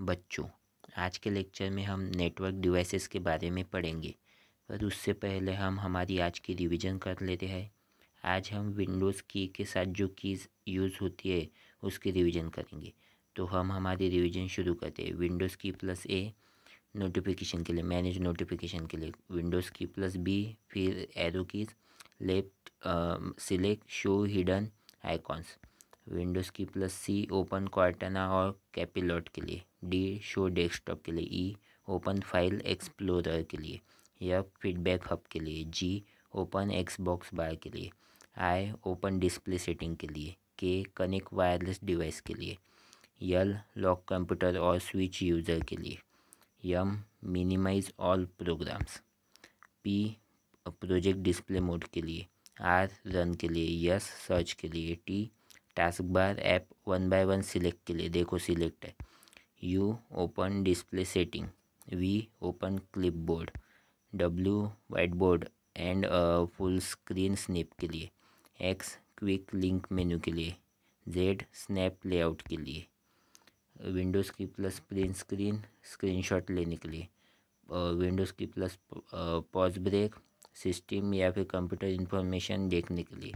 बच्चों, आज के लेक्चर में हम नेटवर्क डिवाइसेस के बारे में पढ़ेंगे, पर उससे पहले हम हमारी आज की रिवीजन कर लेते हैं। आज हम विंडोज़ की के साथ जो कीज़ यूज़ होती है उसकी रिवीजन करेंगे। तो हम हमारी रिवीजन शुरू करते हैं। विंडोज़ की प्लस ए नोटिफिकेशन के लिए, मैनेज नोटिफिकेशन के लिए। विंडोज़ की प्लस बी, फिर arrow keys, left select show hidden icons. Windows key plus सी ओपन कॉर्टाना और कैपिलॉट के लिए। डी शो डेस्कटॉप के लिए। ई ओपन फाइल एक्सप्लोरर के लिए। एफ फीडबैक हब के लिए। जी ओपन एक्सबॉक्स बार के लिए। आई ओपन डिस्प्ले सेटिंग के लिए। के कनेक्ट वायरलेस डिवाइस के लिए। यल लॉक कंप्यूटर और स्विच यूज़र के लिए। M minimize all programs. P project display mode के लिए। आर रन के लिए। यस सर्च के लिए। T task bar app 1 by 1 select के लिए, देखो सिलेक्ट है। U open display setting. V open clipboard. W white board and full screen snap के लिए। एक्स क्विक लिंक मेनू के लिए। जेड स्नैप लेआउट के लिए। Windows key plus print screen screenshot लेने के लिए। Windows key plus pause brake system या फिर कंप्यूटर इंफॉर्मेशन देखने के लिए।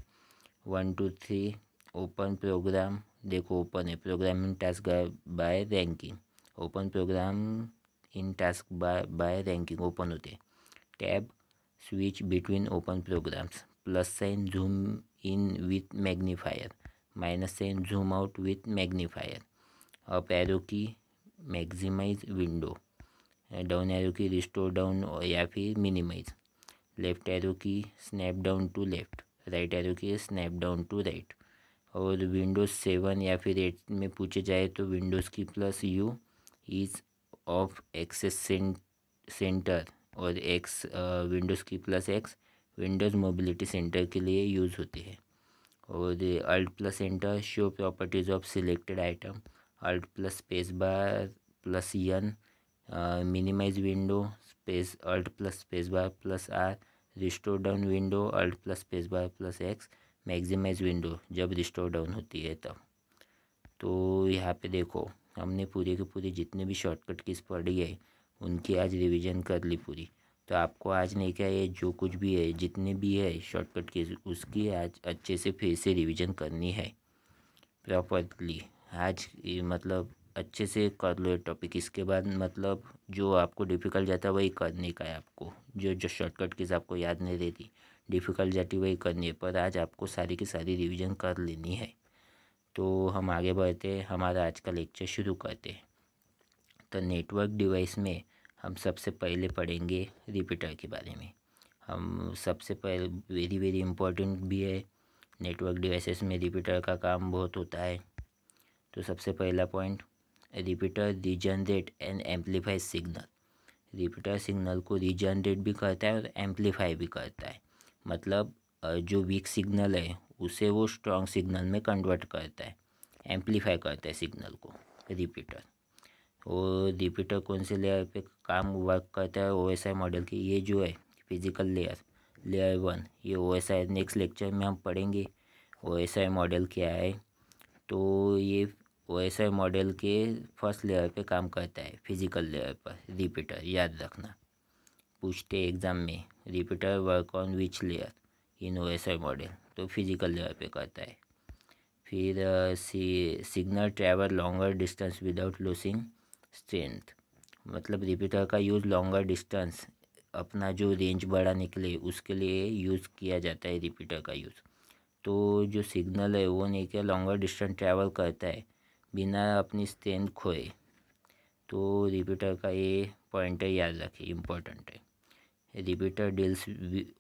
1 2 3 ओपन प्रोग्राम, देखो ओपन है। Program in task by ranking. Open program in task by ranking open होते हैं। Tab switch between open programs. Plus sign zoom in with magnifier. Minus sign zoom out with magnifier. Up arrow key maximize window. Down arrow key restore down या फिर minimize. Left arrow key snap down to left. Right arrow key snap down to right. और Windows 7 या फिर 8 में पूछे जाए तो Windows key plus U ease of access center और X Windows key plus X Windows mobility center के लिए यूज़ होती है। और alt plus enter show properties of selected item. Alt plus space bar plus N minimize window. Space alt plus space bar plus R restore down window. Alt plus space bar plus X maximize window जब restore down होती है तब। तो यहाँ पे देखो हमने पूरे के पूरे जितने भी शॉर्टकट कीज़ पढ़ी है उनकी आज रिवीजन कर ली पूरी। तो आपको आज नहीं क्या है, जो कुछ भी है जितने भी है शॉर्टकट कीज़ उसकी आज अच्छे से फिर से रिवीजन करनी है प्रॉपरली। आज मतलब अच्छे से कर लो ये टॉपिक। इसके बाद मतलब जो आपको डिफ़िकल्ट जाता है वही करने का है आपको। जो जो शॉर्टकट कीज़ आपको याद नहीं रहती, डिफ़िकल्ट जाती वही करनी है, पर आज आपको सारी की सारी रिवीजन कर लेनी है। तो हम आगे बढ़ते हैं, हमारा आज का लेक्चर शुरू करते हैं। तो नेटवर्क डिवाइस में हम सबसे पहले पढ़ेंगे रिपीटर के बारे में। हम सबसे पहले वेरी वेरी इम्पोर्टेंट भी है, नेटवर्क डिवाइसेस में रिपीटर का काम बहुत होता है। तो सबसे पहला point, repeater regenerate and amplify signal. Repeater signal को रीजनरेट भी करता है और एम्पलीफाई भी करता है। मतलब जो वीक सिग्नल है उसे वो स्ट्रॉन्ग सिग्नल में कन्वर्ट करता है, एम्पलीफाई करता है सिग्नल को रिपीटर। और रिपीटर कौन से लेयर पे काम वर्क करता है, ओएसआई मॉडल की। ये जो है फिजिकल लेयर 1, ये ओएसआई नेक्स्ट लेक्चर में हम पढ़ेंगे ओएसआई मॉडल क्या है। तो ये ओएसआई मॉडल के फर्स्ट लेयर पे काम करता है, फिजिकल लेयर पर रिपीटर, याद रखना। पूछते एग्ज़ाम में, repeater work on which layer in OSI model, तो फिजिकल लेयर पे करता है। फिर signal travel longer distance without losing strength. मतलब रिपीटर का यूज़ लॉन्गर डिस्टेंस, अपना जो रेंज बढ़ाने के लिए उसके लिए यूज़ किया जाता है रिपीटर का यूज़। तो जो सिग्नल है वो नहीं क्या लॉन्गर डिस्टेंस ट्रैवल करता है बिना अपनी स्ट्रेंथ खोए। तो रिपीटर का ये पॉइंटर याद रखिए, इम्पोर्टेंट है। Repeater deals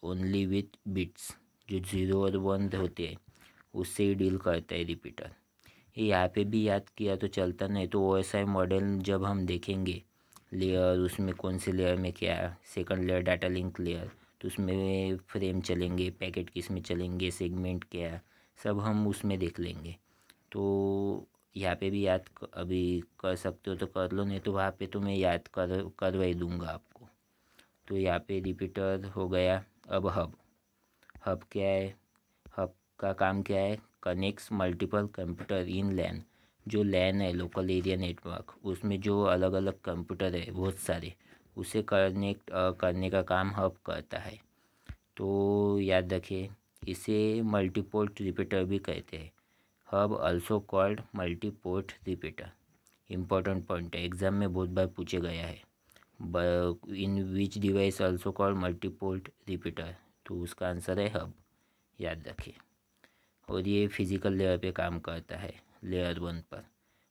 only with bits, जो 0 और 1 होते हैं उससे ही डील करता है रिपीटर। ये यहाँ पे भी याद किया तो चलता, नहीं तो ओएसआई मॉडल जब हम देखेंगे लेयर, उसमें कौन से लेयर में क्या, second layer data link layer, तो उसमें फ्रेम चलेंगे, पैकेट किस में चलेंगे, सेगमेंट क्या, सब हम उसमें देख लेंगे। तो यहाँ पे भी याद अभी कर सकते हो तो कर लो, नहीं तो वहाँ पे तो मैं याद करवा ही दूँगा आपको। तो यहाँ पे रिपीटर हो गया। अब हब क्या है, हब का काम क्या है, कनेक्ट्स मल्टीपल कंप्यूटर इन लैन। जो लैन है, लोकल एरिया नेटवर्क, उसमें जो अलग अलग कंप्यूटर है बहुत सारे, उसे कनेक्ट करने का काम हब करता है। तो याद रखिए, इसे मल्टीपोर्ट रिपीटर भी कहते हैं। Hub also called multiport repeater. Important point है, एग्जाम में बहुत बार पूछे गया है। In which device also called multiport repeater, तो उसका आंसर है हब, याद रखिए। और ये फिजिकल लेयर पे काम करता है, लेयर 1 पर।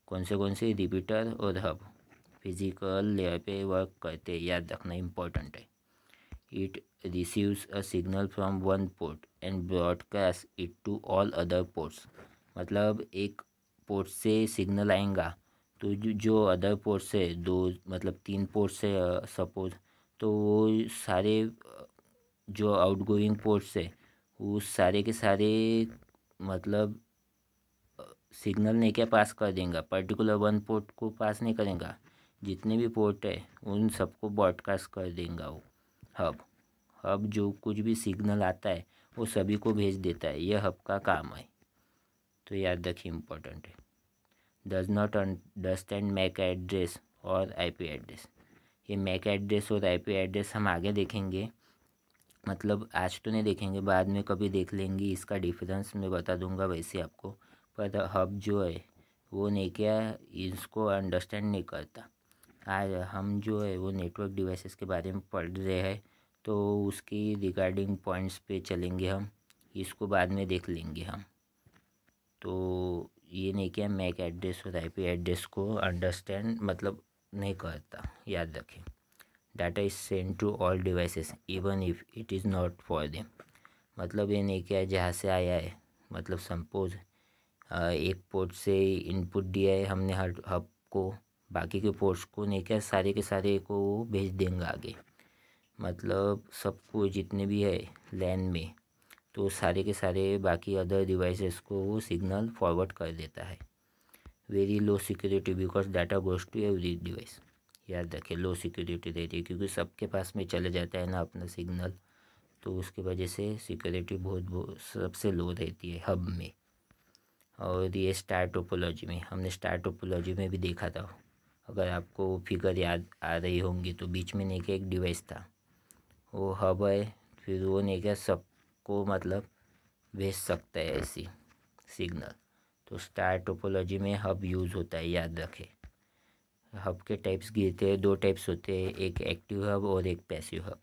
कौन से रिपीटर और हब फिजिकल लेयर पे वर्क करते हैं, याद रखना इम्पोर्टेंट है। It receives a signal from one port and broadcast it to all other ports. मतलब एक पोर्ट से सिग्नल आएगा तो जो अदर पोर्ट्स है, दो मतलब 3 पोर्ट्स है सपोज, तो वो सारे जो आउटगोइंग पोर्ट्स है वो सारे के सारे मतलब सिग्नल नहीं क्या पास कर देगा, पर्टिकुलर वन पोर्ट को पास नहीं करेगा, जितने भी पोर्ट है उन सबको ब्रॉडकास्ट कर देगा वो हब। हब जो कुछ भी सिग्नल आता है वो सभी को भेज देता है, यह हब का काम है। तो याद रखिए, इम्पोर्टेंट है। Does not understand MAC address और आईपी एड्रेस। ये मैक एड्रेस और आईपी एड्रेस हम आगे देखेंगे, मतलब आज तो नहीं देखेंगे, बाद में कभी देख लेंगे। इसका डिफरेंस मैं बता दूंगा वैसे आपको। पर हब जो है वो नहीं क्या इसको अंडरस्टैंड नहीं करता। आज हम जो है वो नेटवर्क डिवाइसेस के बारे में पढ़ रहे हैं, तो उसकी रिगार्डिंग पॉइंट्स पे चलेंगे हम, इसको बाद में देख लेंगे हम। तो ये नहीं क्या मैक एड्रेस और आईपी एड्रेस को अंडरस्टैंड मतलब नहीं करता, याद रखें। Data is send to all devices even if it is not for them. मतलब ये नहीं क्या जहाँ से आया है, मतलब सपोज एक पोर्ट से इनपुट दिया है हमने हर हब को, बाकी के पोर्ट्स को नहीं क्या सारे के सारे को भेज देंगे आगे। मतलब सबको जितने भी है लैन में, तो सारे के सारे बाकी अदर डिवाइसेस को वो सिग्नल फॉरवर्ड कर देता है। Very low security because data goes to every device. याद रखें, लो सिक्योरिटी रहती है क्योंकि सबके पास में चले जाता है ना अपना सिग्नल, तो उसकी वजह से सिक्योरिटी बहुत सबसे लो रहती है हब में। और ये स्टार टोपोलॉजी में, हमने स्टार टोपोलॉजी में भी देखा था, अगर आपको फिगर याद आ रही होंगी तो बीच में नहीं क्या एक डिवाइस था, वो हब है, फिर वो नहीं क्या सबको मतलब भेज सकता है ऐसी सिग्नल। तो स्टार टोपोलॉजी में हब यूज़ होता है, याद रखें। हब के टाइप्स गिरते हैं, 2 टाइप्स होते हैं, एक एक्टिव हब और एक पैसिव हब।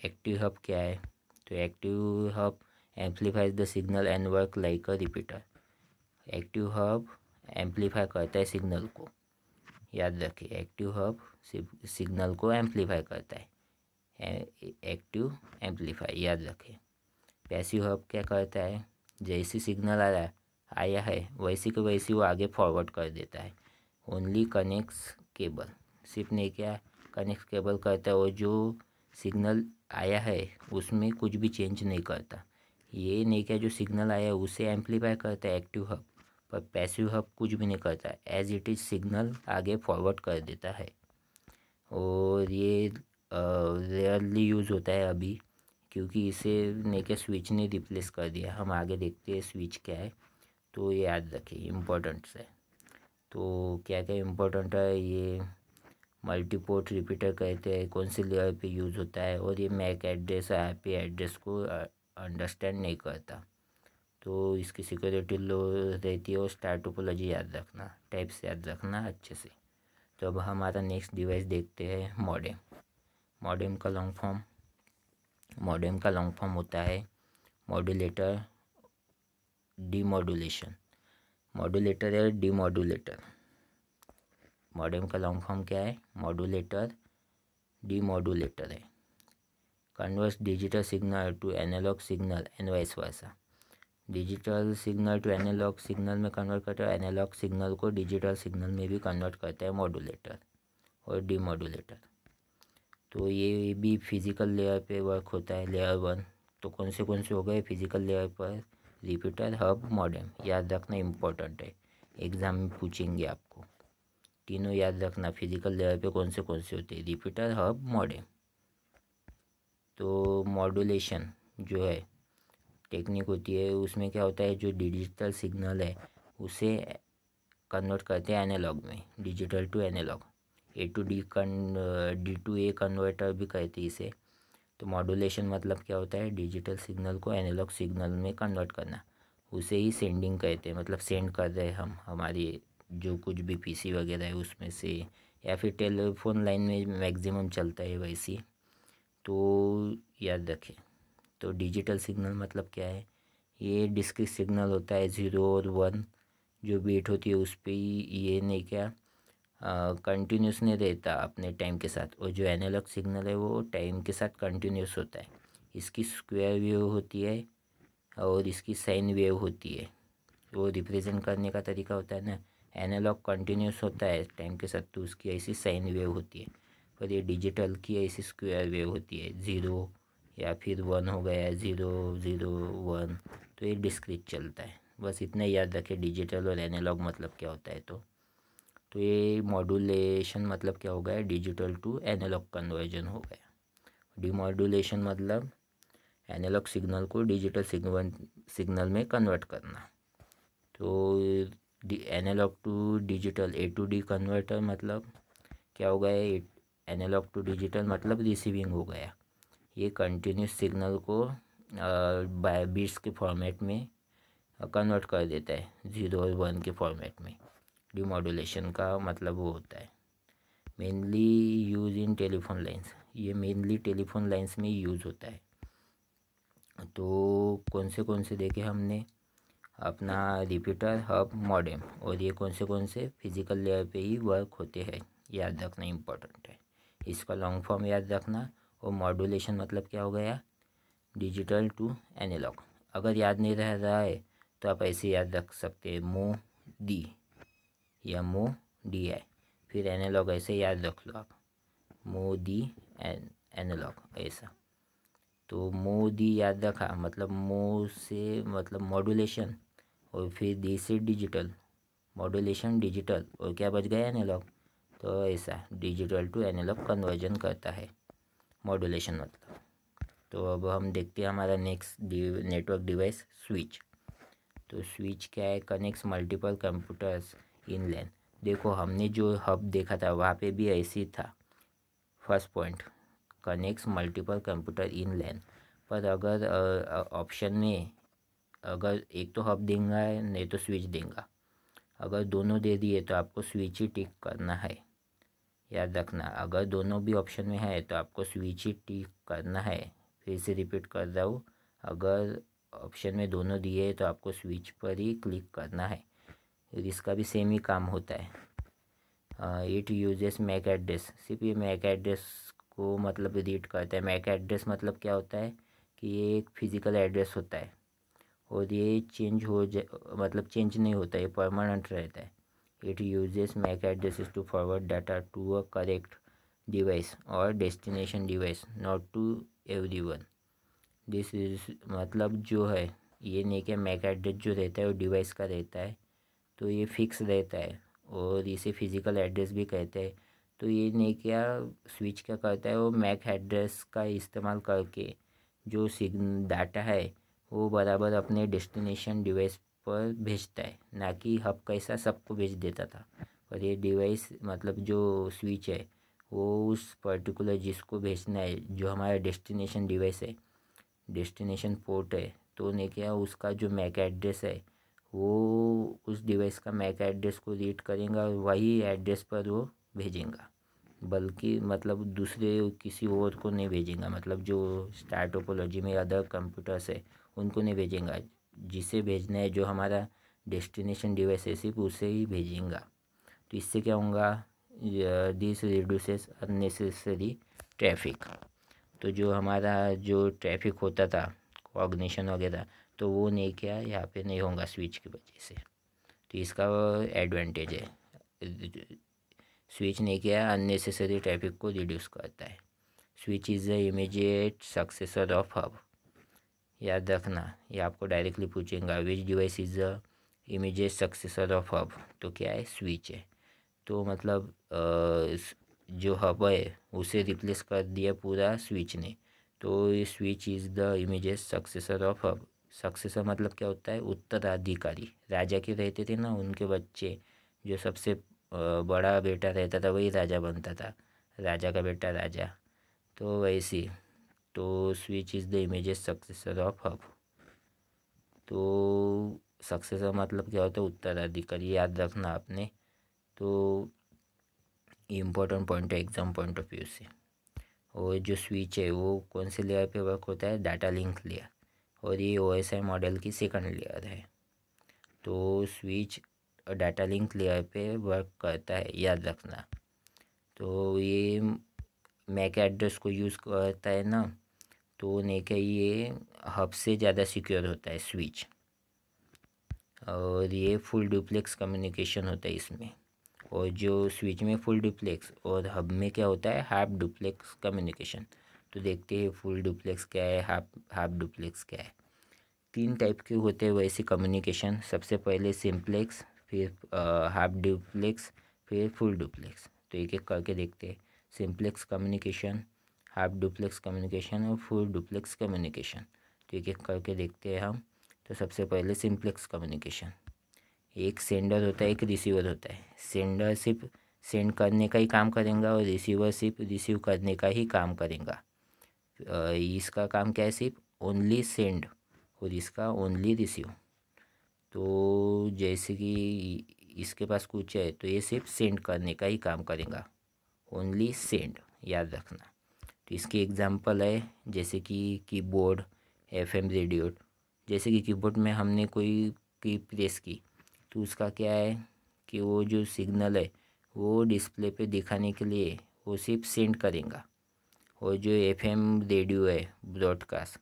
एक्टिव हब क्या है, तो active hub amplifies the signal and work like a repeater. Active hub amplify करता है सिग्नल को, याद रखें। एक्टिव हब सिग्नल को एम्पलीफाई करता है, एक्टिव एम्पलीफाई, याद रखें। पैसिव हब क्या करता है, जैसी सिग्नल आया है वैसी के वैसी वो आगे फॉरवर्ड कर देता है। ओनली कनेक्ट्स केबल, सिर्फ नहीं क्या कनेक्ट केबल करता है, और जो सिग्नल आया है उसमें कुछ भी चेंज नहीं करता। ये नहीं क्या जो सिग्नल आया है उसे एम्पलीफाई करता है एक्टिव हब, पर पैसिव हब कुछ भी नहीं करता, एज इट इज़ सिग्नल आगे फॉरवर्ड कर देता है। और ये रेयरली यूज़ होता है अभी, क्योंकि इसे नहीं क्या स्विच ने रिप्लेस कर दिया। हम आगे देखते हैं स्विच क्या है, तो ये याद रखिए, इम्पोर्टेंट है। तो क्या क्या इम्पोर्टेंट है, ये मल्टीपोर्ट रिपीटर कहते हैं, कौन सी लेयर पे यूज़ होता है, और ये मैक एड्रेस आईपी एड्रेस को अंडरस्टैंड नहीं करता, तो इसकी सिक्योरिटी लो रहती है। और स्टार टोपोलॉजी याद रखना, टाइप्स याद रखना अच्छे से। तो अब हमारा नेक्स्ट डिवाइस देखते हैं, मॉडेम। मॉडेम का लॉन्ग फॉर्म होता है मॉड्यूलेटर डीमॉड्यूलेशन। मॉड्यूलेटर है डीमॉड्यूलेटर। मॉडेम का लॉन्ग फॉर्म क्या है, मॉड्यूलेटर डीमॉड्यूलेटर है। Converts digital signal to analog signal and vice versa. Digital signal to analog signal में कन्वर्ट करता है, एनालॉग सिग्नल को डिजिटल सिग्नल में भी कन्वर्ट करता है मॉड्यूलेटर और डीमॉड्यूलेटर। तो ये भी फिजिकल लेयर पे वर्क होता है, लेयर 1। तो कौन से हो गए फिजिकल लेयर पर, रिपीटर, हब, मॉडेम। याद रखना इम्पोर्टेंट है, एग्जाम में पूछेंगे आपको, तीनों याद रखना। फिजिकल लेयर पे कौन से होते हैं, रिपीटर, हब, मॉडेम। तो मॉड्यूलेशन जो है टेक्निक होती है, उसमें क्या होता है, जो डिजिटल सिग्नल है उसे कन्वर्ट करते हैं एनालॉग में, digital to analog. A to D to A converter भी कहते हैं इसे। तो मॉड्यूलेशन मतलब क्या होता है, डिजिटल सिग्नल को एनालॉग सिग्नल में कन्वर्ट करना, उसे ही सेंडिंग कहते हैं। मतलब सेंड कर रहे हैं हम हमारी जो कुछ भी पीसी वगैरह है उसमें से, या फिर टेलीफोन लाइन में मैक्सिमम चलता है वैसी, तो याद रखें। तो डिजिटल सिग्नल मतलब क्या है, ये डिस्क्रीट सिग्नल होता है, 0 और 1 जो बीट होती है उस पर ही, ये नहीं क्या कंटिन्यूस नहीं रहता अपने टाइम के साथ। और जो एनालॉग सिग्नल है वो टाइम के साथ कंटिन्यूस होता है। इसकी स्क्वायर वेव होती है और इसकी साइन वेव होती है। वो रिप्रेजेंट करने का तरीका होता है ना, एनालॉग कंटिन्यूस होता है टाइम के साथ, तो उसकी ऐसी साइन वेव होती है। पर ये डिजिटल की ऐसी स्क्वायर वेव होती है, 0 या फिर 1 हो गया, 0 0 1, तो ये डिस्क्रीट चलता है। बस इतना याद रखें डिजिटल और एनालॉग मतलब क्या होता है। तो ये मॉड्यूलेशन मतलब क्या हो गया, डिजिटल टू एनालॉग कन्वर्जन हो गया। डिमॉड्यूलेशन मतलब एनालॉग सिग्नल को डिजिटल सिग्नल में कन्वर्ट करना। तो analog to digital A to D converter मतलब क्या हो गया, एनालॉग टू डिजिटल मतलब रिसीविंग हो गया। ये कंटिन्यूस सिग्नल को बिट्स के फॉर्मेट में कन्वर्ट कर देता है, 0 और 1 के फॉर्मेट में। डिमॉड्यूलेशन का मतलब वो होता है। Mainly use in telephone lines, ये मेनली टेलीफोन लाइंस में यूज़ होता है। तो कौन से देखे हमने, अपना रिपीटर, हब, मॉडेम, और ये कौन से फिजिकल लेयर पे ही वर्क होते हैं, याद रखना इम्पोर्टेंट है। इसका लॉन्ग फॉर्म याद रखना। और मॉड्यूलेशन मतलब क्या हो गया, डिजिटल टू एनालॉग। अगर याद नहीं रह रहा है तो आप ऐसे याद रख सकते हैं, मो डी या मो डी आई, फिर एनालॉग ऐसे याद रख लो आप, मो डी एनालॉग ऐसा। तो मो डी याद रखा, मतलब मो से मतलब मॉड्यूलेशन, और फिर डी से डिजिटल, मॉड्यूलेशन डिजिटल, और क्या बच गया, एनालॉग। तो ऐसा डिजिटल टू एनालॉग कन्वर्जन करता है मॉड्यूलेशन मतलब। तो अब हम देखते हैं हमारा नेक्स्ट नेटवर्क डिवाइस, स्विच। तो स्विच क्या है, कनेक्ट्स मल्टीपल कंप्यूटर्स इन लैन। देखो हमने जो हब देखा था वहाँ पे भी ऐसे ही था, first point, connects multiple computer in LAN. पर अगर ऑप्शन में अगर एक तो हब देंगे नहीं तो स्विच देंगे, अगर दोनों दे दिए तो आपको स्विच ही टिक करना है, याद रखना। अगर दोनों भी ऑप्शन में है तो आपको स्विच ही टिक करना है। फिर से रिपीट कर रहा हूँ, अगर ऑप्शन में दोनों दिए तो आपको स्विच पर ही क्लिक करना है। इसका भी सेम ही काम होता है। इट यूजेस मैक एड्रेस, सिर्फ ये मैक एड्रेस को मतलब रीड करता है। मैक एड्रेस मतलब क्या होता है कि ये एक फिज़िकल एड्रेस होता है, और ये चेंज मतलब चेंज नहीं होता, ये परमानेंट रहता है। It uses MAC addresses to forward data to a correct device और destination device, not to everyone. This is मतलब जो है, ये नहीं कि मैक एड्रेस जो रहता है वो डिवाइस का रहता है, तो ये फिक्स रहता है, और इसे फिज़िकल एड्रेस भी कहते हैं। तो ये नहीं क्या, स्विच क्या करता है, वो मैक एड्रेस का इस्तेमाल करके जो डाटा है वो बराबर अपने डेस्टिनेशन डिवाइस पर भेजता है, ना कि हब कैसा सबको भेज देता था। पर ये डिवाइस मतलब जो स्विच है वो उस पर्टिकुलर जिसको भेजना है, जो हमारा डेस्टिनेशन डिवाइस है, डेस्टिनेशन पोर्ट है, तो नहीं क्या उसका जो मैक एड्रेस है वो उस डिवाइस का मैक एड्रेस को रीड करेगा और वही एड्रेस पर वो भेजेगा, बल्कि मतलब दूसरे किसी और को नहीं भेजेगा। मतलब जो स्टार टोपोलॉजी में अदर कंप्यूटर्स है उनको नहीं भेजेगा, जिसे भेजना है जो हमारा डेस्टिनेशन डिवाइस है सिर्फ उसे ही भेजेगा। तो इससे क्या होगा, दिस रिड्यूसेस अननेसेसरी ट्रैफिक। तो जो हमारा जो ट्रैफिक होता था कॉग्निशन वगैरह, तो वो नहीं क्या यहाँ पे नहीं होगा स्विच की वजह से। तो इसका एडवांटेज है, स्विच नहीं किया अननेसेसरी ट्रैफिक को रिड्यूस करता है। Switch is the immediate successor of hub, याद रखना, ये आपको डायरेक्टली पूछेगा विच device is the immediate successor of hub, तो क्या है, स्विच है। तो मतलब जो हब है उसे रिप्लेस कर दिया पूरा स्विच ने, तो ये switch is the immediate successor of hub. Successor मतलब क्या होता है, उत्तराधिकारी। राजा के रहते थे ना, उनके बच्चे जो सबसे बड़ा बेटा रहता था वही राजा बनता था, राजा का बेटा राजा। तो वैसी, तो switch is the immediate successor of hub. तो सक्सेसर मतलब क्या होता है, उत्तराधिकारी, याद रखना आपने। तो इम्पोर्टेंट पॉइंट है एग्ज़ाम पॉइंट ऑफ व्यू से। और जो स्विच है वो कौन से लेयर पे वर्क होता है, डाटा लिंक लेयर, और ये OSI मॉडल की सेकंड लेयर है। तो स्विच डाटा लिंक लेयर पे वर्क करता है, याद रखना। तो ये मैक एड्रेस को यूज़ करता है ना, तो नहीं क्या ये हब से ज़्यादा सिक्योर होता है स्विच, और ये फुल डुप्लेक्स कम्युनिकेशन होता है इसमें। और जो स्विच में फुल डुप्लेक्स और हब में क्या होता है, हाफ डुप्लेक्स कम्युनिकेशन। तो देखते हैं फुल डुप्लेक्स क्या है, हाफ डुप्लेक्स क्या है। 3 टाइप के होते हैं वैसे कम्युनिकेशन। सबसे पहले सिंप्लेक्स, फिर हाफ डुप्लेक्स, फिर फुल डुप्लेक्स। तो एक एक करके देखते हैं। Simplex communication, half duplex communication और फुल डुप्लेक्स कम्युनिकेशन। तो एक एक करके देखते हैं हम। तो सबसे पहले सिंप्लेक्स कम्युनिकेशन। एक सेंडर होता है, एक रिसीवर होता है। सेंडर सिर्फ सेंड करने का ही काम करेगा और रिसीवर सिर्फ रिसीव करने का ही काम करेगा। इसका काम क्या है, सिर्फ ओनली सेंड, और इसका ओनली रिसीव। तो जैसे कि इसके पास कुछ है तो ये सिर्फ सेंड करने का ही काम करेगा, ओनली सेंड, याद रखना। तो इसकी एग्जांपल है जैसे कि कीबोर्ड, FM रेडियो। जैसे कि कीबोर्ड में हमने कोई की प्रेस की, तो उसका क्या है कि वो जो सिग्नल है वो डिस्प्ले पे दिखाने के लिए वो सिर्फ सेंड करेगा। और जो FM रेडियो है, ब्रॉडकास्ट,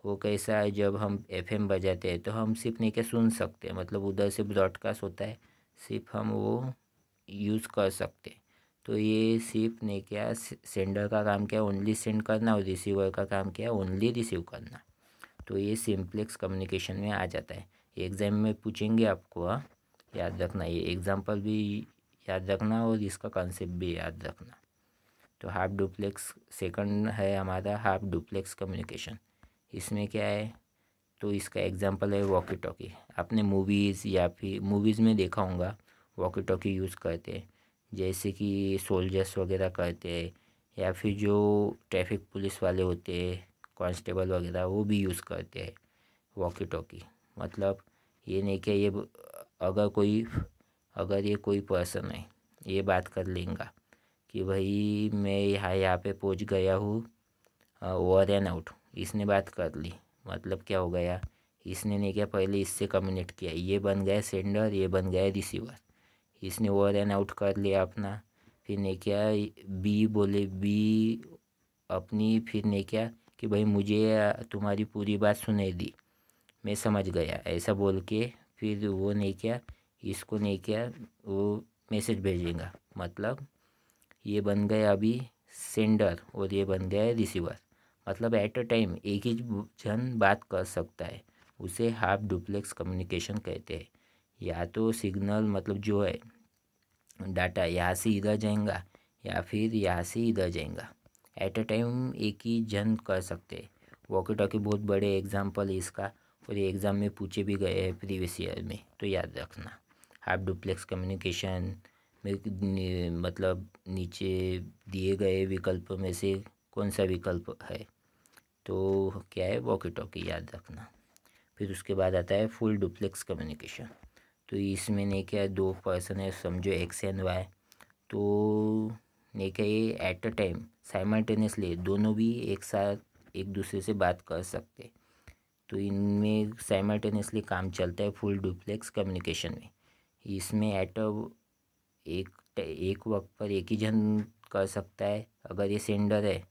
वो कैसा है, जब हम FM बजाते हैं तो हम सिर्फ नहीं क्या सुन सकते हैं, मतलब उधर से ब्रॉडकास्ट होता है, सिर्फ हम वो यूज़ कर सकते हैं। तो ये सिर्फ नहीं क्या, सेंडर का काम क्या है, ओनली सेंड करना, और रिसीवर का काम क्या है, ओनली रिसीव करना। तो ये सिंप्लेक्स कम्युनिकेशन में आ जाता है। एग्ज़ाम में पूछेंगे आपको, हाँ, याद रखना। ये एग्जाम्पल भी याद रखना और इसका कॉन्सेप्ट भी याद रखना। तो हाफ डुप्लेक्स सेकंड है हमारा, हाफ डुप्लेक्स कम्युनिकेशन। इसमें क्या है, तो इसका एग्जांपल है वॉकी टॉकी। आपने मूवीज़ या फिर मूवीज़ में देखा होगा वॉकी टॉकी यूज़ करते हैं, जैसे कि सोल्जर्स वगैरह करते हैं, या फिर जो ट्रैफिक पुलिस वाले होते हैं, कांस्टेबल वगैरह, वो भी यूज़ करते हैं वॉकी टॉकी। मतलब ये नहीं कि ये अगर ये कोई पर्सन है, ये बात कर लेगा कि भाई मैं यहाँ पे पहुँच गया हूँ, ओवर एंड आउट, इसने बात कर ली। मतलब क्या हो गया, इसने नहीं क्या, पहले इससे कम्युनिकेट किया, ये बन गया सेंडर, ये बन गया रिसीवर। इसने ओवर एंड आउट कर लिया अपना, फिर नहीं क्या, बी बोले, बी अपनी, फिर नहीं क्या कि भाई मुझे तुम्हारी पूरी बात सुनाई दी, मैं समझ गया, ऐसा बोल के फिर वो नहीं क्या, इसको नहीं क्या, वो मैसेज भेजेगा। मतलब ये बन गया अभी सेंडर और ये बन गया है रिसीवर। मतलब एट अ टाइम एक ही जन बात कर सकता है, उसे हाफ डुप्लेक्स कम्युनिकेशन कहते हैं। या तो सिग्नल मतलब जो है डाटा यहाँ से इधर जाएगा, या फिर यहाँ से इधर जाएगा, एट अ टाइम एक ही जन कर सकते हैं। वॉकी टॉकी बहुत बड़े एग्जाम्पल है इसका, और ये एग्ज़ाम में पूछे भी गए हैं प्रीवियस ईयर में, तो याद रखना। हाफ डुप्लेक्स कम्युनिकेशन में मतलब नीचे दिए गए विकल्प में से कौन सा विकल्प है, तो क्या है, वॉकी टॉकी, याद रखना। फिर उसके बाद आता है फुल डुप्लेक्स कम्युनिकेशन। तो इसमें नहीं क्या, दो पर्सन है, समझो एक्स एंड वाई। तो नहीं क्या, ये एट अ टाइम साइमल्टेनियसली दोनों भी एक साथ एक दूसरे से बात कर सकते। तो इनमें साइमल्टेनियसली काम चलता है फुल डुप्लेक्स कम्युनिकेशन में। इसमें एक वक्त पर एक ही जन कर सकता है। अगर ये सेंडर है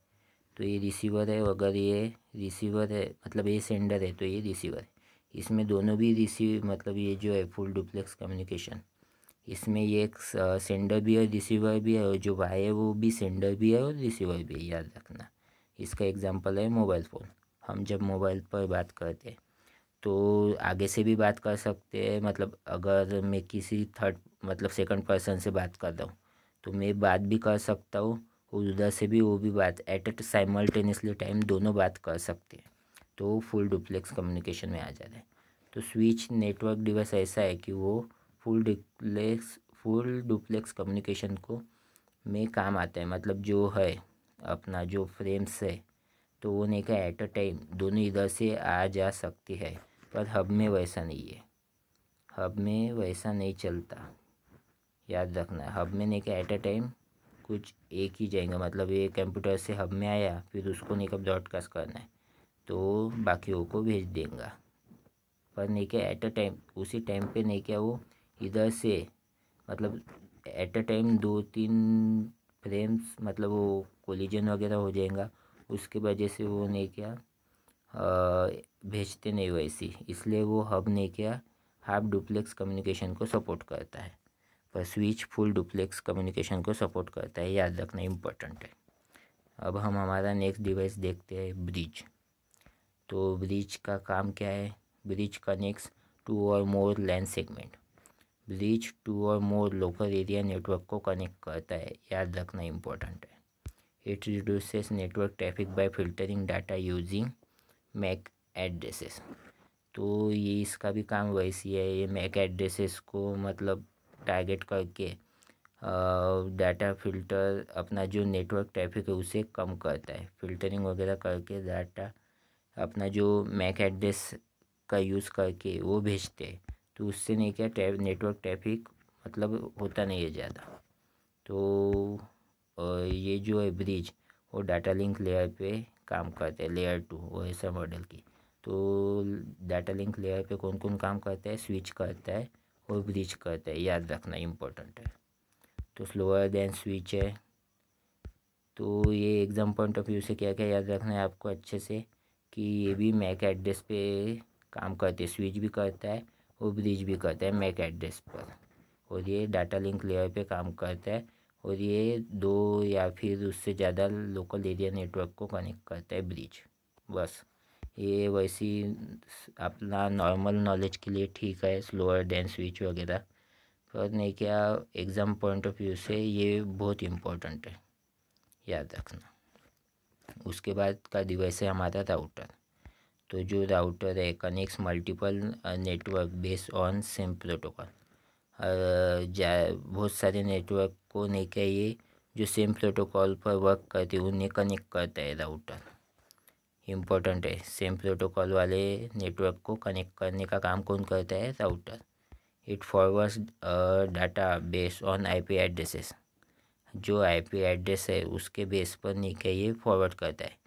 तो ये रिसीवर है, अगर ये रिसीवर है मतलब ये सेंडर है तो ये रिसीवर है। इसमें दोनों भी रिसीव, मतलब ये जो है फुल डुप्लेक्स कम्युनिकेशन, इसमें ये एक सेंडर भी है, रिसीवर भी है, और जो वाई है वो भी सेंडर भी है और रिसीवर भी है, याद रखना। इसका एग्जांपल है मोबाइल फ़ोन। हम जब मोबाइल पर बात करते हैं तो आगे से भी बात कर सकते हैं, मतलब अगर मैं किसी थर्ड मतलब सेकंड पर्सन से बात कर रहा हूँ तो मैं बात भी कर सकता हूँ, और उधर से भी वो भी बात, एट ए साइमल्टेनियसली टाइम दोनों बात कर सकते हैं। तो फुल डुप्लेक्स कम्युनिकेशन में आ जाता है। तो स्विच नेटवर्क डिवाइस ऐसा है कि वो फुल डुप्लेक्स कम्युनिकेशन को में काम आता है। मतलब जो है अपना जो फ्रेम्स है तो वो नहीं क्या एट अ टाइम दोनों इधर से आ जा सकती है, पर हब में वैसा नहीं है। हब में वैसा नहीं चलता, याद रखना। हब में नहीं क्या एट अ टाइम कुछ एक ही जाएगा। मतलब ये कंप्यूटर से हब में आया, फिर उसको नहीं क्या ब्रॉडकास्ट करना है तो बाकियों को भेज देगा। पर नहीं क्या एट अ टाइम उसी टाइम पे नहीं क्या वो इधर से मतलब एट अ टाइम 2-3 फ्रेम्स मतलब वो कोलिजन वगैरह हो जाएगा, उसके वजह से वो नहीं क्या भेजते नहीं वैसी। इसलिए वो हब नहीं क्या हाफ डुप्लेक्स कम्युनिकेशन को सपोर्ट करता है, पर स्विच फुल डुप्लेक्स कम्युनिकेशन को सपोर्ट करता है। याद रखना इम्पोर्टेंट है। अब हम हमारा नेक्स्ट डिवाइस देखते हैं, ब्रिज। तो ब्रिज का काम क्या है? Bridge connects two or more LAN segment. Bridge two or more local area network को कनेक्ट करता है। याद रखना इम्पोर्टेंट है। It reduces network traffic by filtering data using MAC addresses. तो ये इसका भी काम वैसी है। ये मैक एड्रेसेस को मतलब टारगेट करके डाटा फिल्टर अपना जो नेटवर्क ट्रैफिक है उसे कम करता है। फिल्टरिंग वगैरह करके डाटा अपना जो मैक एड्रेस का यूज़ करके वो भेजते हैं, तो उससे नहीं क्या नेटवर्क ट्रैफिक मतलब होता नहीं है ज़्यादा। तो ये जो है ब्रिज वो डाटा लिंक लेयर पे काम करते हैं, लेयर 2 वो ऐसा मॉडल की। तो डाटा लिंक लेयर पे कौन कौन काम करता है? स्विच करता है और ब्रिज करता है। याद रखना इम्पोर्टेंट है। तो स्लोअर देन स्विच है। तो ये एग्जाम पॉइंट ऑफ व्यू से क्या क्या याद रखना है आपको अच्छे से, कि ये भी मैक एड्रेस पे काम करते हैं। स्विच भी करता है और ब्रिज भी करता है मैक एड्रेस पर, और ये डाटा लिंक लेयर पे काम करता है, और ये 2 या फिर उससे ज़्यादा लोकल एरिया नेटवर्क को कनेक्ट करता है ब्रिज। बस ये वैसी अपना नॉर्मल नॉलेज के लिए ठीक है, स्लोअर देन स्विच वगैरह, पर नहीं क्या एग्ज़ाम पॉइंट ऑफ व्यू से ये बहुत इम्पोर्टेंट है, याद रखना। उसके बाद का डिवाइस है हमारा राउटर। तो जो राउटर है connects multiple network based on same protocol. बहुत सारे नेटवर्क को नहीं क्या ये जो सेम प्रोटोकॉल पर वर्क करते हैं उन्हें कनेक्ट करता है राउटर। इम्पोर्टेंट है, सेम प्रोटोकॉल वाले नेटवर्क को कनेक्ट करने का काम कौन करता है? Router. It forwards data based on IP addresses. जो आईपी एड्रेस है उसके बेस पर नहीं क्या ये फॉरवर्ड करता है।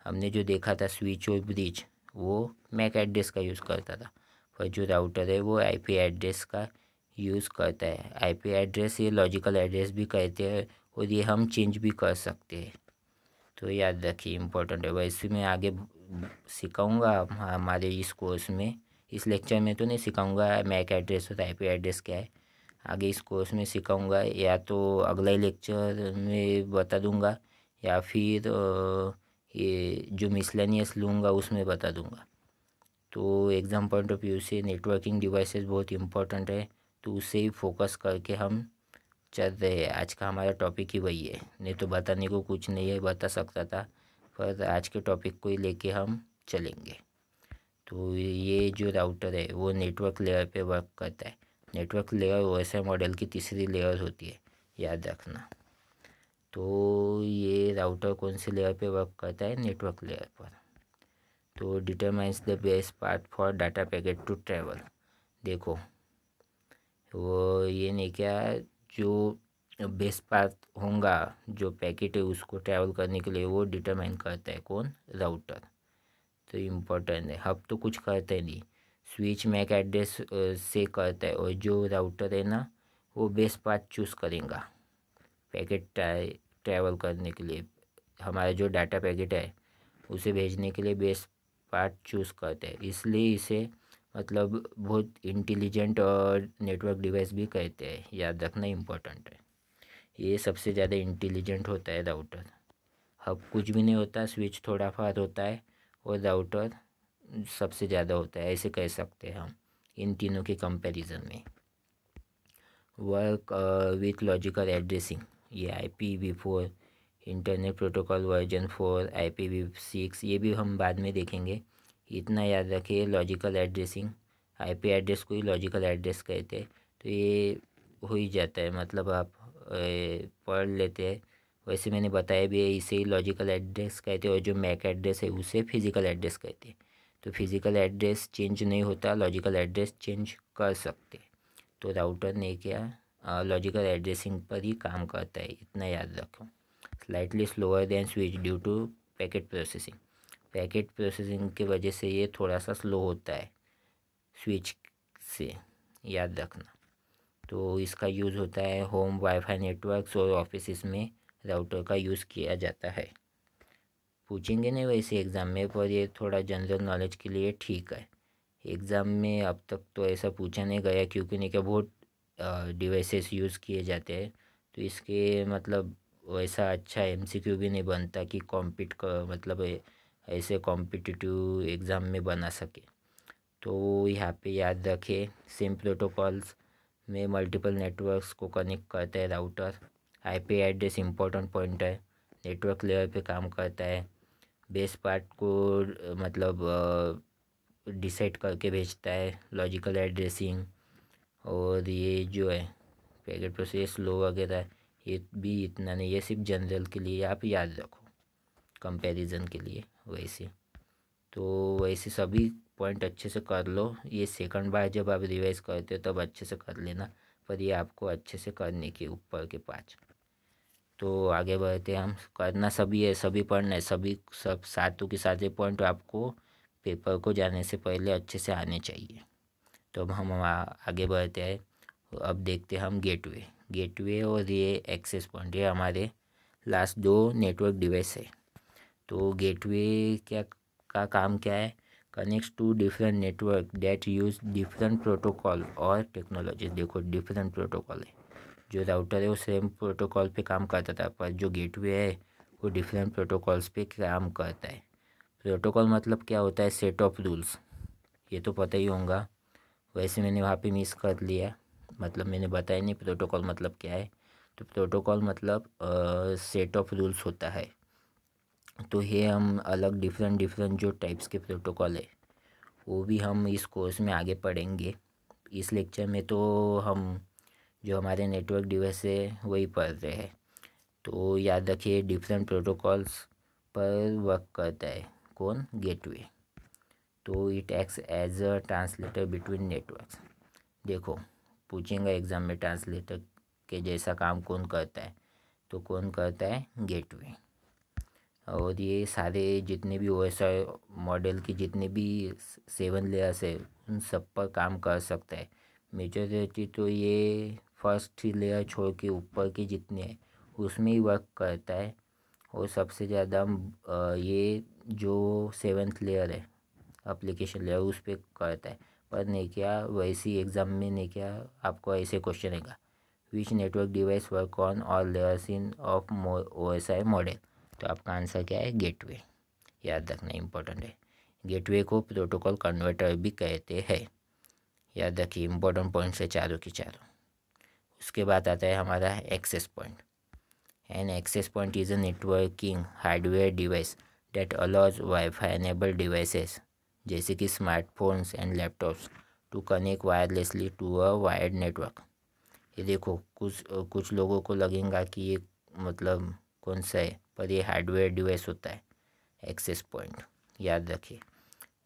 हमने जो देखा था स्विच और ब्रिज वो मैक एड्रेस का यूज़ करता था, पर जो राउटर है वो आईपी एड्रेस का यूज़ करता है। आईपी एड्रेस ये लॉजिकल एड्रेस भी कहते हैं, और ये हम चेंज भी कर सकते हैं। तो याद रखिए इम्पोर्टेंट है। वैसे मैं आगे सिखाऊंगा हमारे इस कोर्स में, इस लेक्चर में तो नहीं सिखाऊंगा मैक एड्रेस और आईपी एड्रेस क्या है। आगे इस कोर्स में सिखाऊंगा, या तो अगला ही लेक्चर में बता दूंगा, या फिर ये जो मिसलेनियस लूँगा उसमें बता दूंगा। तो एग्ज़ाम पॉइंट ऑफ व्यू से नेटवर्किंग डिवाइसेस बहुत इम्पोर्टेंट है, तो उसे ही फोकस करके हम चल रहे हैं। आज का हमारा टॉपिक ही वही है, नहीं तो बताने को कुछ नहीं है, बता सकता था, पर आज के टॉपिक को ही लेके हम चलेंगे। तो ये जो राउटर है वो नेटवर्क लेयर पे वर्क करता है। नेटवर्क लेयर वैसे मॉडल की तीसरी लेयर होती है, याद रखना। तो ये राउटर कौन से लेयर पे वर्क करता है? नेटवर्क लेयर पर। तो determines the best path for data packet to travel. देखो वो ये नहीं क्या जो बेस्ट पाथ होगा जो पैकेट है उसको ट्रैवल करने के लिए वो डिटरमाइन करता है कौन? राउटर। तो इम्पोर्टेंट है। हब तो कुछ करता है नहीं, स्विच मैक एड्रेस से करता है, और जो राउटर है ना वो बेस्ट पाथ चूज़ करेगा पैकेट ट्रैवल करने के लिए। हमारा जो डाटा पैकेट है उसे भेजने के लिए बेस्ट पाथ चूज़ करते हैं, इसलिए इसे मतलब बहुत इंटेलिजेंट और नेटवर्क डिवाइस भी कहते हैं। याद रखना इम्पोर्टेंट है। ये सबसे ज़्यादा इंटेलिजेंट होता है राउटर। हब कुछ भी नहीं होता, स्विच थोड़ा फार होता है, और राउटर सबसे ज़्यादा होता है, ऐसे कह सकते हैं हम इन तीनों के कंपैरिजन में। वर्क विथ लॉजिकल एड्रेसिंग, ये IPv4 internet protocol version 4, IPv6 ये भी हम बाद में देखेंगे। इतना याद रखिए, लॉजिकल एड्रेसिंग, आईपी एड्रेस को ही लॉजिकल एड्रेस कहते हैं। तो ये हो ही जाता है, मतलब आप पढ़ लेते हैं। वैसे मैंने बताया भी है, इसे ही लॉजिकल एड्रेस कहते हैं और जो मैक एड्रेस है उसे फिज़िकल एड्रेस कहते हैं। तो फिज़िकल एड्रेस चेंज नहीं होता, लॉजिकल एड्रेस चेंज कर सकते। तो राउटर ने क्या लॉजिकल एड्रेसिंग पर ही काम करता है, इतना याद रखो। Slightly slower than switch due to packet processing. Packet processing की वजह से ये थोड़ा सा स्लो होता है स्विच से, याद रखना। तो इसका यूज़ होता है होम वाईफाई नेटवर्क्स और ऑफिस में राउटर का यूज़ किया जाता है। पूछेंगे नहीं वैसे एग्ज़ाम में, पर ये थोड़ा जनरल नॉलेज के लिए ठीक है। एग्ज़ाम में अब तक तो ऐसा पूछा नहीं गया, क्योंकि नहीं क्या बहुत डिवाइसेस यूज़ किए जाते हैं, तो इसके मतलब वैसा अच्छा एमसीक्यू भी नहीं बनता कि कॉम्पीट कर मतलब ऐसे कॉम्पिटिटिव एग्ज़ाम में बना सके। तो यहाँ पे याद रखें, सिम प्रोटोकॉल्स में मल्टीपल नेटवर्क्स को कनेक्ट करता है router. IP address important point है, नेटवर्क लेयर पे काम करता है। बेस पार्ट को मतलब डिसाइड करके भेजता है, लॉजिकल एड्रेसिंग। और ये जो है पैकेट प्रोसेस स्लो वगैरह, ये भी इतना नहीं, ये सिर्फ जनरल के लिए आप याद रखो कंपैरिजन के लिए। वैसे सभी पॉइंट अच्छे से कर लो। ये सेकंड बार जब आप रिवाइज करते हो तब अच्छे से कर लेना, पर ये आपको अच्छे से करने के ऊपर के 5। तो आगे बढ़ते हम, करना सभी है, सभी पढ़ना है, सब सातों के सातों पॉइंट आपको पेपर को जाने से पहले अच्छे से आने चाहिए। तो अब हम आगे बढ़ते हैं। अब देखते हैं हम गेटवे और ये एक्सेस पॉइंट, ये हमारे लास्ट 2 नेटवर्क डिवाइस है। तो गेटवे का काम क्या है? Connects to different network that use different protocol और टेक्नोलॉजी। देखो डिफरेंट प्रोटोकॉल है, जो राउटर है वो सेम प्रोटोकॉल पे काम करता था, पर जो गेटवे है वो डिफरेंट प्रोटोकॉल्स पे काम करता है। प्रोटोकॉल मतलब क्या होता है? सेट ऑफ रूल्स, ये तो पता ही होगा। वैसे मैंने वहाँ पे मिस कर लिया, मतलब मैंने बताया नहीं प्रोटोकॉल मतलब क्या है। तो प्रोटोकॉल मतलब सेट ऑफ रूल्स होता है। तो ये हम अलग डिफरेंट जो टाइप्स के प्रोटोकॉल है वो भी हम इस कोर्स में आगे पढ़ेंगे। इस लेक्चर में तो हम जो हमारे नेटवर्क डिवाइस है वही पढ़ रहे हैं। तो याद रखिए डिफरेंट प्रोटोकॉल्स पर वर्क करता है कौन? गेटवे। तो it acts as a translator between networks. देखो पूछेंगे एग्ज़ाम में ट्रांसलेटर के जैसा काम कौन करता है, तो कौन करता है? गेटवे। और ये सारे जितने भी OSI मॉडल की जितने भी 7 लेयर्स है उन सब पर काम कर सकता है। मेजॉरिटी तो ये फर्स्ट लेयर छोड़ के ऊपर के जितने हैं उसमें ही वर्क करता है। और सबसे ज़्यादा ये जो 7th लेयर है एप्लीकेशन लेयर उस पर करता है। पर नहीं क्या वैसी एग्ज़ाम में नहीं क्या आपको ऐसे क्वेश्चन आएगा, which network device work on all layers in of OSI model. तो आपका आंसर क्या है? गेटवे। याद रखना इंपॉर्टेंट है। गेटवे को प्रोटोकॉल कन्वर्टर भी कहते हैं। याद रखिए इंपॉर्टेंट पॉइंट्स है चारों के चारों। उसके बाद आता है हमारा access point. An access point is a networking hardware device that allows wifi enabled devices जैसे कि smartphones and laptops to connect wirelessly to a wired network. ये देखो कुछ लोगों को लगेगा कि ये मतलब कौन सा है, पर ये हार्डवेयर डिवाइस होता है एक्सेस पॉइंट, याद रखिए।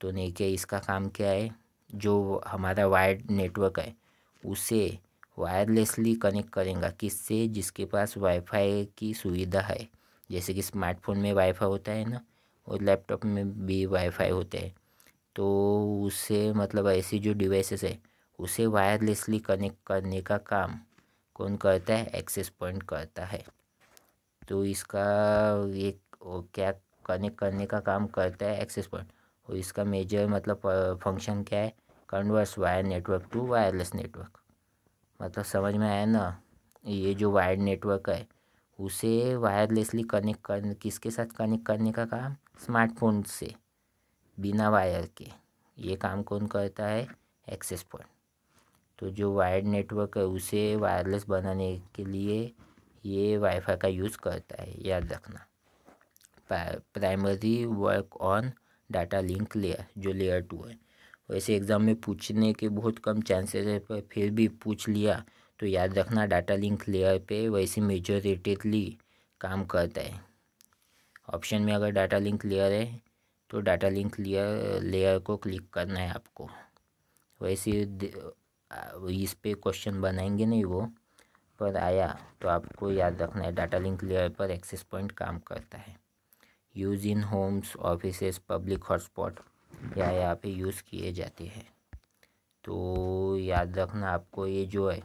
तो नहीं क्या इसका काम क्या है? जो हमारा वायर्ड नेटवर्क है उसे वायरलेसली कनेक्ट करेगा, किससे? जिसके पास वाईफाई की सुविधा है। जैसे कि स्मार्टफोन में वाईफाई होता है ना, और लैपटॉप में भी वाईफाई होते हैं। तो उससे मतलब ऐसी जो डिवाइसेस है उसे वायरलेसली कनेक्ट करने का काम कौन करता है? एक्सेस पॉइंट करता है। तो इसका एक क्या कनेक्ट करने का काम करता है एक्सेस पॉइंट, और इसका मेजर मतलब फंक्शन क्या है? Converts wire network to wireless network. मतलब समझ में आया ना? ये जो वायर्ड नेटवर्क है उसे वायरलेसली कनेक्ट कर किसके साथ कनेक्ट करने का काम? स्मार्टफोन से बिना वायर के। ये काम कौन करता है? Access point. तो जो वायर्ड नेटवर्क है उसे वायरलेस बनाने के लिए ये वाईफाई का यूज़ करता है, याद रखना। Primary work on data link layer, जो लेयर 2 है। वैसे एग्ज़ाम में पूछने के बहुत कम चांसेस है, पर फिर भी पूछ लिया तो याद रखना डाटा लिंक लेयर पे वैसे मेजॉरिटीली काम करता है। ऑप्शन में अगर डाटा लिंक लेयर है तो डाटा लिंक लेयर को क्लिक करना है आपको। वैसे इस पे क्वेश्चन बनाएंगे नहीं वो, पर आया तो आपको याद रखना है डाटा लिंक लेयर पर एक्सेस पॉइंट काम करता है। Use in Holmes, offices, public hotspot यहाँ पे यूज़ किए जाते हैं। तो याद रखना आपको ये जो है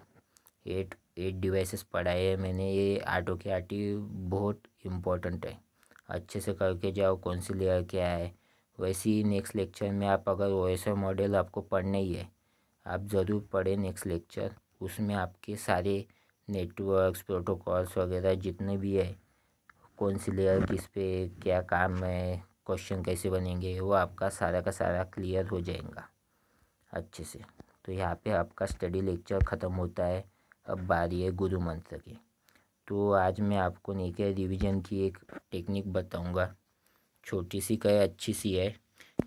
एट डिवाइसेस पढ़ाए हैं मैंने, ये आटो के आटी बहुत इम्पोर्टेंट है। अच्छे से करके जाओ कौन सी लेयर क्या है। वैसे ही नेक्स्ट लेक्चर में आप अगर ओएसआई मॉडल आपको पढ़ना ही है, आप ज़रूर पढ़ें नेक्स्ट लेक्चर। उसमें आपके सारे नेटवर्क्स, प्रोटोकॉल्स वगैरह जितने भी है, कौन सी लेयर किस पे क्या काम है, क्वेश्चन कैसे बनेंगे, वो आपका सारा का सारा क्लियर हो जाएगा अच्छे से। तो यहाँ पे आपका स्टडी लेक्चर ख़त्म होता है। अब बारी है गुरु मंत्र की। तो आज मैं आपको नहीं क्या रिवीजन की एक टेक्निक बताऊंगा, छोटी सी क्या अच्छी सी है।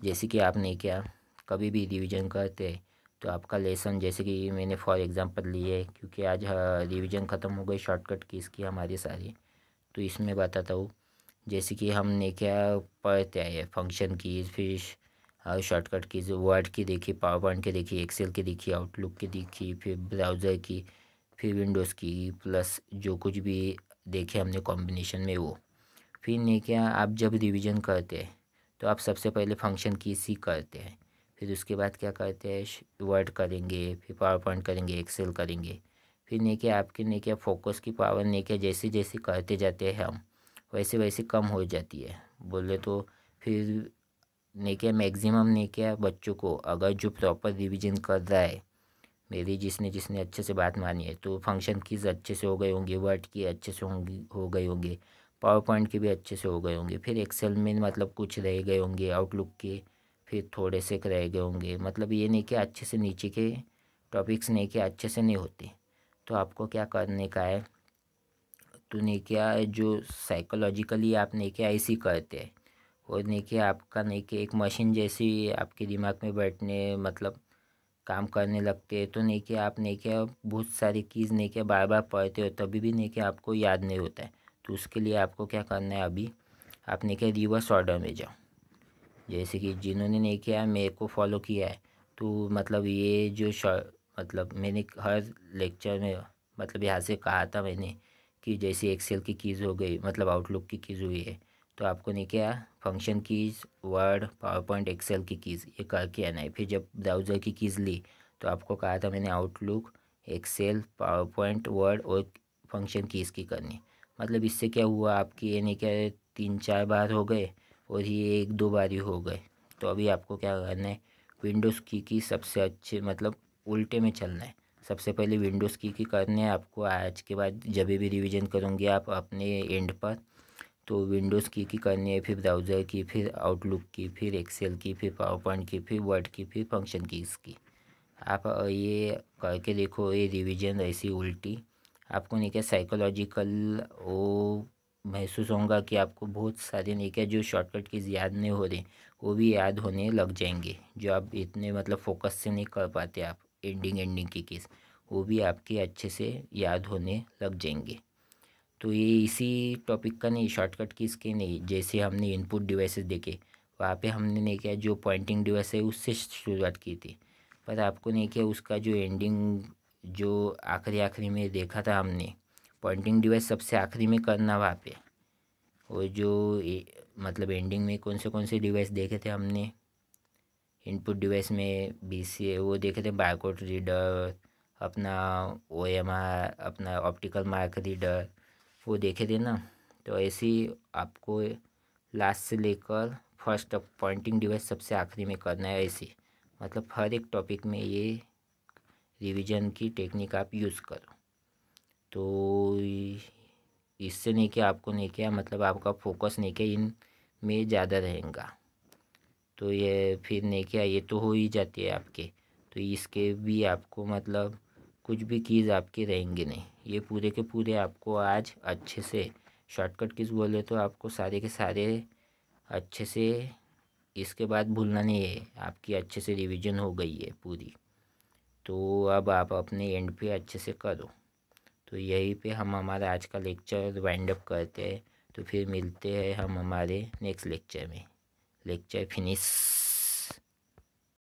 जैसे कि आपने क्या कभी भी रिवीजन करते हैं तो आपका लेसन, जैसे कि मैंने फॉर एग्जांपल लिए क्योंकि आज रिवीजन ख़त्म हो गई शॉर्टकट कीज़ की हमारी सारी, तो इसमें बताता हूँ। जैसे कि हमने क्या पढ़ते आए फंक्शन कीज़, फिर शॉर्टकट कीज़, वर्ड की देखी, पावर पॉइंट की देखी, एक्सेल की देखी, आउटलुक की देखी, फिर ब्राउज़र की, फिर विंडोज़ की, प्लस जो कुछ भी देखे हमने कॉम्बिनेशन में वो। फिर नहीं क्या आप जब रिवीजन करते हैं तो आप सबसे पहले फंक्शन कीज़ ही करते हैं, फिर उसके बाद क्या करते हैं वर्ड करेंगे, फिर पावर पॉइंट करेंगे, एक्सेल करेंगे। फिर नहीं क्या आपके नहीं क्या फोकस की पावर नहीं क्या जैसे जैसे करते जाते हैं हम वैसे वैसे कम हो जाती है बोले तो। फिर नहीं क्या मैक्सिमम नहीं क्या बच्चों को अगर जो प्रॉपर रिवीजन कर रहा है, मेरी जिसने जिसने अच्छे से बात मानी है, तो फंक्शन कीज़ अच्छे से हो गए होंगे, वर्ड की अच्छे से हो गए होंगे, पावर पॉइंट के भी अच्छे से हो गए होंगे, फिर एक्सेल में मतलब कुछ रह गए होंगे, आउटलुक के फिर थोड़े से रह गए होंगे। मतलब ये नहीं कि अच्छे से नीचे के टॉपिक्स नहीं कि अच्छे से नहीं होते। तो आपको क्या करने का है, तो नहीं क्या जो साइकोलॉजिकली आप नहीं क्या ऐसी करते हैं और नहीं क्या आपका नहीं कि एक मशीन जैसी आपके दिमाग में बैठने मतलब काम करने लगते हैं। तो नहीं कि आप नहीं क्या बहुत सारी चीज़ नहीं क्या बार बार पढ़ते हो तभी भी नहीं क्या आपको याद नहीं होता है। तो उसके लिए आपको क्या करना है, अभी आप नहीं क्या रिवर्स ऑर्डर में जाओ। जैसे कि जिन्होंने नहीं किया मेरे को फॉलो किया है, तो मतलब ये जो मतलब मैंने हर लेक्चर में मतलब यहाँ से कहा था मैंने कि जैसे एक्सेल की कीज़ हो गई, मतलब आउटलुक की कीज़ हुई है, तो आपको नहीं क्या function keys, word, PowerPoint, Excel की कीज़ ये करके आना है। फिर जब ब्राउज़र की कीज़ ली तो आपको कहा था मैंने Outlook, Excel, PowerPoint, Word और फंक्शन कीज़ की करनी। मतलब इससे क्या हुआ आपकी ये नहीं क्या 3-4 बार हो गए और ये 1-2 बार ही हो गए। तो अभी आपको क्या करना है, विंडोज़ की सबसे अच्छे मतलब उल्टे में चलना है। सबसे पहले विंडोज़ की करने हैं आपको। आज के बाद जब भी रिवीजन करोगे आप अपने एंड पर, तो विंडोज़ की करनी है, फिर ब्राउज़र की, फिर आउटलुक की, फिर एक्सेल की, फिर पावर पॉइंट की, फिर वर्ड की, फिर फंक्शन कीज़ की। आप ये करके देखो, ये रिवीजन ऐसी उल्टी आपको नहीं क्या साइकोलॉजिकल वो महसूस होगा कि आपको बहुत सारे नहीं क्या जो शॉर्टकट कीज़ याद नहीं हो रहे वो भी याद होने लग जाएंगे, जो आप इतने मतलब फोकस से नहीं कर पाते आप एंडिंग की कीज़, वो भी आपके अच्छे से याद होने लग जाएंगे। तो ये इसी टॉपिक का नहीं, शॉर्टकट कीज़ के नहीं, जैसे हमने इनपुट डिवाइसेस देखे वहाँ पे हमने नहीं किया जो पॉइंटिंग डिवाइस है उससे शुरुआत की थी, पर आपको नहीं किया उसका जो एंडिंग जो आखिरी आखिरी में देखा था हमने, पॉइंटिंग डिवाइस सबसे आखिरी में करना वहाँ पे। और जो मतलब एंडिंग में कौन से डिवाइस देखे थे हमने इनपुट डिवाइस में बीसीए वो देखे थे, बारकोड रीडर, अपना ओएमआर, अपना ऑप्टिकल मार्क रीडर वो देखे थे ना। तो ऐसे ही आपको लास्ट से लेकर फर्स्ट तक पॉइंटिंग डिवाइस सबसे आखिरी में करना है ऐसे। मतलब हर एक टॉपिक में ये रिवीजन की टेक्निक आप यूज़ करो। तो इससे नहीं कि आपको नहीं किया मतलब आपका फोकस नहीं किया इन में ज़्यादा रहेगा। तो ये फिर नहीं क्या ये तो हो ही जाती है आपके, तो इसके भी आपको मतलब कुछ भी चीज़ आपके रहेंगे नहीं। ये पूरे के पूरे आपको आज अच्छे से शॉर्टकट कीज़ बोले तो आपको सारे के सारे अच्छे से इसके बाद भूलना नहीं है, आपकी अच्छे से रिवीजन हो गई है पूरी। तो अब आप अपने एंड पे अच्छे से करो। तो यहीं पे हम हमारा आज का लेक्चर वाइंड अप करते हैं। तो फिर मिलते हैं हम हमारे नेक्स्ट लेक्चर में। Lecture finish.